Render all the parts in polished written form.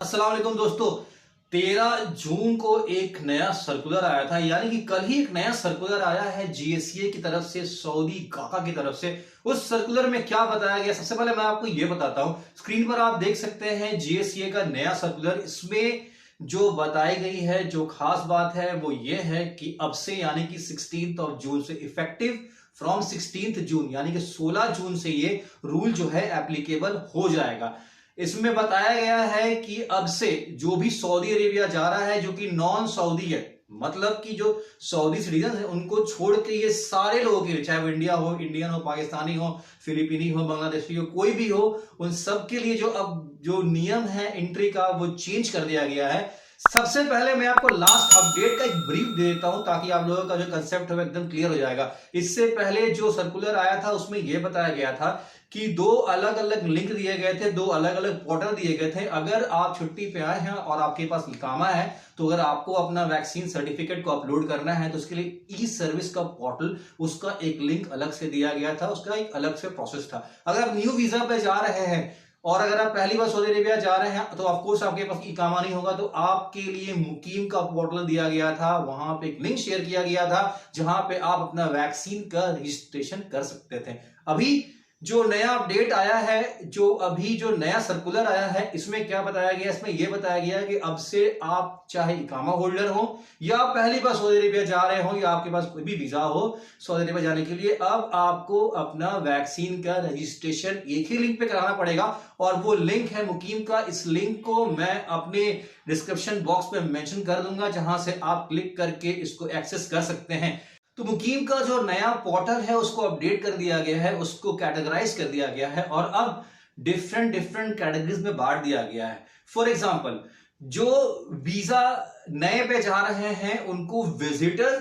अस्सलाम वालेकुम दोस्तों। 13 जून को एक नया सर्कुलर आया था, यानी कि कल ही एक नया सर्कुलर आया है जीएससीए की तरफ से, सऊदी काका की तरफ से। उस सर्कुलर में क्या बताया गया, सबसे पहले मैं आपको यह बताता हूं। स्क्रीन पर आप देख सकते हैं जीएससीए का नया सर्कुलर। इसमें जो बताई गई है, जो खास बात है वो ये है कि अब से यानी कि 16 जून से इफेक्टिव फ्रॉम 16 जून यानी कि 16 जून से ये रूल जो है एप्लीकेबल हो जाएगा। इसमें बताया गया है कि अब से जो भी सऊदी अरेबिया जा रहा है, जो कि नॉन सऊदी है, मतलब कि जो सऊदी सिटीजन है, उनको छोड़ के ये सारे लोगों के लिए, चाहे वो इंडिया हो, इंडियन हो, पाकिस्तानी हो, फिलीपीनी हो, बांग्लादेशी हो, कोई भी हो, उन सब के लिए जो अब जो नियम है एंट्री का वो चेंज कर दिया गया है। सबसे पहले मैं आपको लास्ट अपडेट का एक ब्रीफ दे देता हूं, ताकि आप लोगों का जो कंसेप्ट है वो एकदम क्लियर हो जाएगा। इससे पहले जो सर्कुलर आया था उसमें यह बताया गया था कि दो अलग अलग लिंक दिए गए थे, दो अलग अलग पोर्टल दिए गए थे। अगर आप छुट्टी पे आए हैं और आपके पास इकामा है, तो अगर आपको अपना वैक्सीन सर्टिफिकेट को अपलोड करना है तो उसके लिए ई सर्विस का पोर्टल, उसका एक लिंक अलग से दिया गया था, उसका एक अलग से प्रोसेस था। अगर आप न्यू वीजा पे जा रहे हैं और अगर आप पहली बार सऊदी अरेबिया जा रहे हैं तो ऑफकोर्स आपके पास इकामा नहीं होगा, तो आपके लिए मुकीम का पोर्टल दिया गया था। वहां पे एक लिंक शेयर किया गया था जहां पे आप अपना वैक्सीन का रजिस्ट्रेशन कर सकते थे। अभी जो नया अपडेट आया है, जो नया सर्कुलर आया है, इसमें क्या बताया गया, इसमें यह बताया गया कि अब से आप चाहे इकामा होल्डर हो या पहली बार सऊदी अरेबिया जा रहे हो या आपके पास कोई भी वीजा हो सऊदी अरेबिया जाने के लिए, अब आपको अपना वैक्सीन का रजिस्ट्रेशन एक ही लिंक पे कराना पड़ेगा। और वो लिंक है मुकीम का। इस लिंक को मैं अपने डिस्क्रिप्शन बॉक्स में मेंशन कर दूंगा, जहां से आप क्लिक करके इसको एक्सेस कर सकते हैं। तो मुकीम का जो नया पोर्टल है उसको अपडेट कर दिया गया है, उसको कैटेगराइज कर दिया गया है और अब डिफरेंट डिफरेंट कैटेगरीज में बांट दिया गया है। फॉर एग्जांपल, जो वीजा नए पे जा रहे हैं उनको विजिटर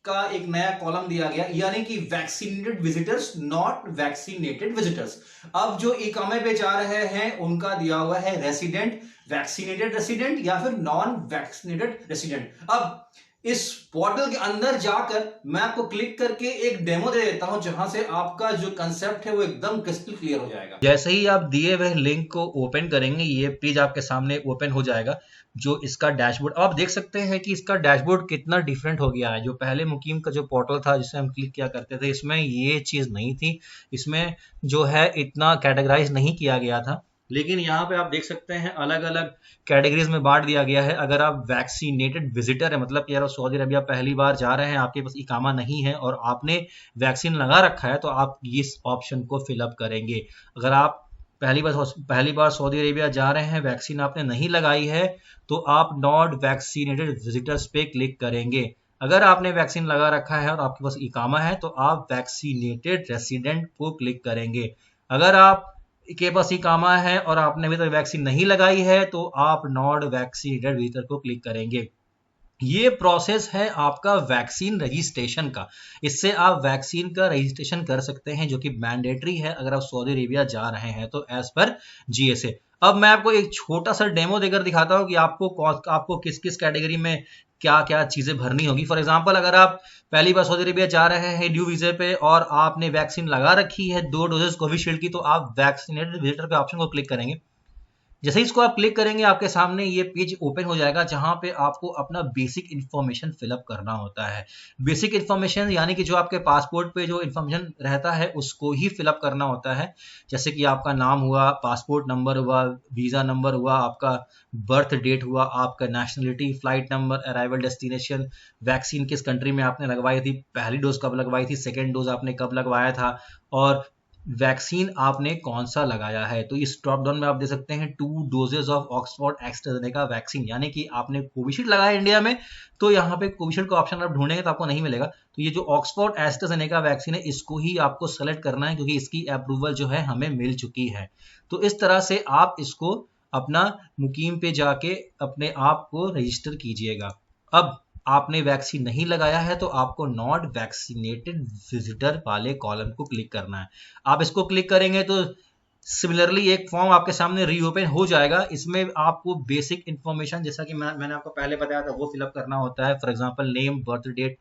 का एक नया कॉलम दिया गया, यानी कि vaccinated visitors, not vaccinated visitors. अब जो इकामे पे जा रहे हैं उनका दिया हुआ है रेसिडेंट, वैक्सीनेटेड रेसिडेंट या फिर नॉन वैक्सीनेटेड रेसिडेंट। अब इस पोर्टल के अंदर जाकर मैं आपको क्लिक करके एक डेमो दे देता हूं, जहां से आपका जो कंसेप्ट है वो एकदम क्रिस्टल क्लियर हो जाएगा। जैसे ही आप दिए हुए लिंक को ओपन करेंगे, ये पेज आपके सामने ओपन हो जाएगा। जो इसका डैशबोर्ड आप देख सकते हैं कि इसका डैशबोर्ड कितना डिफरेंट हो गया है। जो पहले मुकीम का जो पोर्टल था जिसे हम क्लिक किया करते थे, इसमें ये चीज़ नहीं थी। इसमें जो है इतना कैटेगराइज नहीं किया गया था, लेकिन यहाँ पे आप देख सकते हैं अलग अलग कैटेगरीज में बांट दिया गया है। अगर आप वैक्सीनेटेड विजिटर है, मतलब कि यार सऊदी अरबिया पहली बार जा रहे हैं, आपके पास इकामा नहीं है और आपने वैक्सीन लगा रखा है, तो आप इस ऑप्शन को फिलअप करेंगे। अगर आप पहली बार सऊदी अरेबिया जा रहे हैं, वैक्सीन आपने नहीं लगाई है, तो आप नॉट वैक्सीनेटेड विजिटर्स पे क्लिक करेंगे। अगर आपने वैक्सीन लगा रखा है और आपके पास इकामा है, तो आप वैक्सीनेटेड रेसिडेंट को क्लिक करेंगे। अगर आप के पास इकामा है और आपने अभी तक वैक्सीन नहीं लगाई है, तो आप नॉट वैक्सीनेटेड विजिटर को क्लिक करेंगे। ये प्रोसेस है आपका वैक्सीन रजिस्ट्रेशन का। इससे आप वैक्सीन का रजिस्ट्रेशन कर सकते हैं, जो कि मैंडेटरी है अगर आप सऊदी अरेबिया जा रहे हैं तो, एज पर जीएसए। अब मैं आपको एक छोटा सा डेमो देकर दिखाता हूँ कि आपको किस किस कैटेगरी में क्या क्या चीजें भरनी होगी। फॉर एग्जांपल, अगर आप पहली बार सऊदी अरेबिया जा रहे हैं न्यू वीजे पे और आपने वैक्सीन लगा रखी है 2 डोजेस कोविशील्ड की, तो आप वैक्सीनेटेड विजिटर के ऑप्शन को क्लिक करेंगे। जैसे ही इसको आप क्लिक करेंगे, आपके सामने ये पेज ओपन हो जाएगा, जहां पे आपको अपना बेसिक इन्फॉर्मेशन फिलअप करना होता है। बेसिक इन्फॉर्मेशन यानी कि जो आपके पासपोर्ट पे जो इन्फॉर्मेशन रहता है उसको ही फिलअप करना होता है। जैसे कि आपका नाम हुआ, पासपोर्ट नंबर हुआ, वीज़ा नंबर हुआ, आपका बर्थ डेट हुआ, आपका nationality, flight number, arrival destination, vaccine किस कंट्री में आपने लगवाई थी, पहली डोज कब लगवाई थी, सेकेंड डोज आपने कब लगवाया था, और वैक्सीन आपने कौन सा लगाया है। तो इस ड्रॉप डाउन में आप दे सकते हैं 2 doses of Oxford AstraZeneca vaccine, यानी कि आपने कोविशील्ड लगाया इंडिया में, तो यहाँ पे कोविशील्ड का ऑप्शन आप ढूंढेंगे तो आपको नहीं मिलेगा। तो ये जो ऑक्सफोर्ड एस्ट्राजेनेका वैक्सीन है, इसको ही आपको सेलेक्ट करना है, क्योंकि इसकी अप्रूवल जो है हमें मिल चुकी है। तो इस तरह से आप इसको अपना मुकीम पे जाके अपने आप को रजिस्टर कीजिएगा। अब आपने वैक्सीन नहीं लगाया है, तो आपको नॉट वैक्सीनेटेड विजिटर वाले कॉलम को क्लिक करना है। आप इसको क्लिक करेंगे तो सिमिलरली एक फॉर्म आपके सामने रीओपन हो जाएगा। इसमें आपको बेसिक इन्फॉर्मेशन, जैसा कि मैंने आपको पहले बताया था, वो फिलअप करना होता है। For example name, birth date,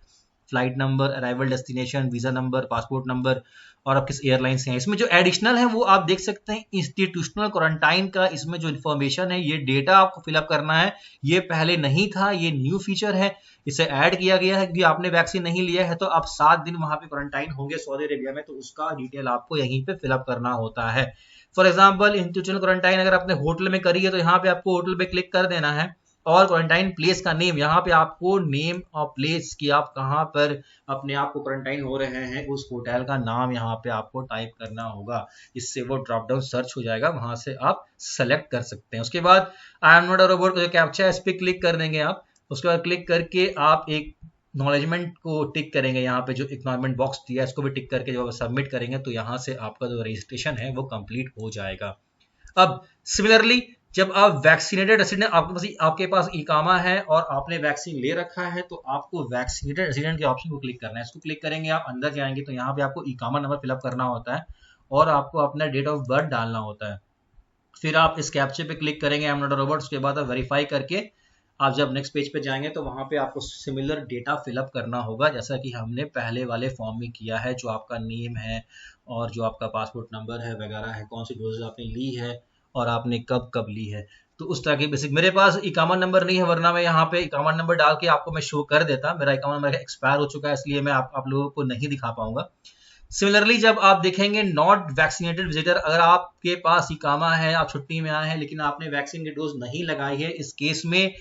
flight number, arrival destination, visa number, passport number और आप किस एयरलाइन से हैं। इसमें जो एडिशनल है वो आप देख सकते हैं इंस्टीट्यूशनल क्वारंटाइन का, इसमें जो इन्फॉर्मेशन है ये डेटा आपको फिलअप करना है। ये पहले नहीं था, ये न्यू फीचर है, इसे ऐड किया गया है कि आपने वैक्सीन नहीं लिया है तो आप 7 दिन वहां पे क्वारंटाइन होंगे सऊदी अरेबिया में, तो उसका डिटेल आपको यहीं पे फिलअप करना होता है। फॉर एग्जाम्पल इंस्टीट्यूशनल क्वारंटाइन अगर आपने होटल में करी है तो यहाँ पे आपको होटल पे क्लिक कर देना है और क्वारंटाइन प्लेस का नेम, यहाँ पे आपको नेम और प्लेस की आप कहाँ पर अपने आप को क्वारंटाइन हो रहे हैं उस होटल का नाम यहाँ पे आपको टाइप करना होगा। इससे वो ड्रॉप डाउन सर्च हो जाएगा, वहां से आप सेलेक्ट कर सकते हैं। उसके बाद I am not a robot जो कैप्चा है इस पर क्लिक कर देंगे आप। उसके बाद क्लिक करके आप एक एक्नॉलेजमेंट को टिक करेंगे, यहाँ पे जो एक्नॉलेजमेंट बॉक्स दिया है इसको भी टिक करके जब सबमिट करेंगे तो यहाँ से आपका जो रजिस्ट्रेशन है वो कंप्लीट हो जाएगा। अब सिमिलरली जब आप वैक्सीनेटेड रेसिडेंट आपके पास इकामा है और आपने वैक्सीन ले रखा है तो आपको वैक्सीनेटेड रेसिडेंट के ऑप्शन को क्लिक करना है। इसको क्लिक करेंगे आप अंदर जाएंगे तो यहाँ पे आपको इकामा नंबर फिलअप करना होता है और आपको अपना डेट ऑफ बर्थ डालना होता है। फिर आप इस कैप्चे पे क्लिक करेंगे I am not a robot. उसके बाद आप वेरीफाई करके आप जब नेक्स्ट पेज पे जाएंगे तो वहां पे आपको सिमिलर डेटा फिलअप करना होगा जैसा कि हमने पहले वाले फॉर्म में किया है, जो आपका नेम है और जो आपका पासपोर्ट नंबर है वगैरह है, कौन सी डोजेज आपने ली है और आपने कब कब ली है। तो उस तरह की बेसिक, मेरे पास इकामा नंबर नहीं है वरना मैं यहाँ पे इकामा नंबर डाल के आपको मैं शो कर देता। मेरा इकामा नंबर एक्सपायर हो चुका है इसलिए मैं आप लोगों को नहीं दिखा पाऊंगा। सिमिलरली जब आप देखेंगे नॉट वैक्सीनेटेड विजिटर, अगर आपके पास इकामा है, आप छुट्टी में आए हैं लेकिन आपने वैक्सीन की डोज नहीं लगाई है, इस केस में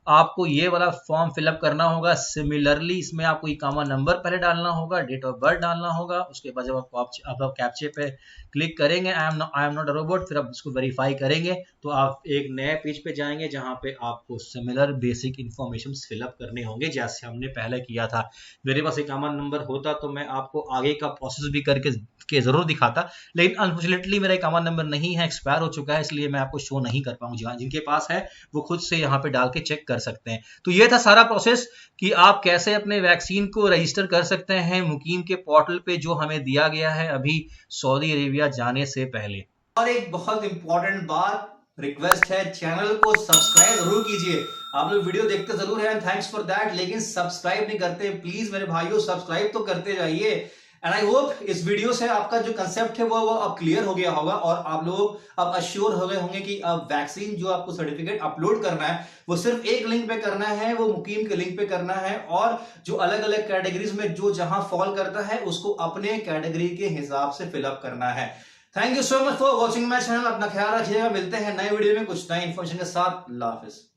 आपको ये वाला फॉर्म फिलअप करना होगा। सिमिलरली इसमें आपको इकामा नंबर पहले डालना होगा, डेट ऑफ बर्थ डालना होगा। उसके बाद जब आप कैप्चे पे क्लिक करेंगे I am not a robot, फिर आप इसको वेरीफाई करेंगे तो आप एक नए पेज पे जाएंगे जहां पे आपको सिमिलर बेसिक इन्फॉर्मेशन फिलअप करने होंगे जैसे हमने पहले किया था। मेरे पास इकामा नंबर होता तो मैं आपको आगे का प्रोसेस भी करके जरूर दिखाता, लेकिन अनफॉर्चुनेटली मेरा इकामा नंबर नहीं है, एक्सपायर हो चुका है, इसलिए मैं आपको शो नहीं कर पाऊंगा। जिनके पास है वो खुद से यहाँ पे डाल के चेक कर सकते हैं। तो ये था सारा प्रोसेस कि आप कैसे अपने वैक्सीन को रजिस्टर कर सकते हैं मुकीम के पोर्टल पे जो हमें दिया गया है अभी सऊदी अरेबिया जाने से पहले। और एक बहुत इंपॉर्टेंट बात, रिक्वेस्ट है, चैनल को सब्सक्राइब जरूर कीजिए। आप लोग वीडियो देखते जरूर हैं, थैंक्स फॉर दैट, लेकिन सब्सक्राइब नहीं करते। प्लीज मेरे भाइयों सब्सक्राइब तो करते जाइए। एंड आई होप इस वीडियो से आपका जो कंसेप्ट है वो अब क्लियर हो गया होगा और आप लोग अब अश्योर हो गए होंगे कि अब वैक्सीन जो आपको सर्टिफिकेट अपलोड करना है वो सिर्फ एक लिंक पे करना है, वो मुकीम के लिंक पे करना है और जो अलग अलग कैटेगरीज में जो जहां फॉल करता है उसको अपने कैटेगरी के हिसाब से फिलअप करना है। Thank you so much for watching my channel. अपना ख्याल रखिएगा, मिलते हैं नए वीडियो में कुछ नई इंफॉर्मेशन के साथ। अल्लाह हाफिज।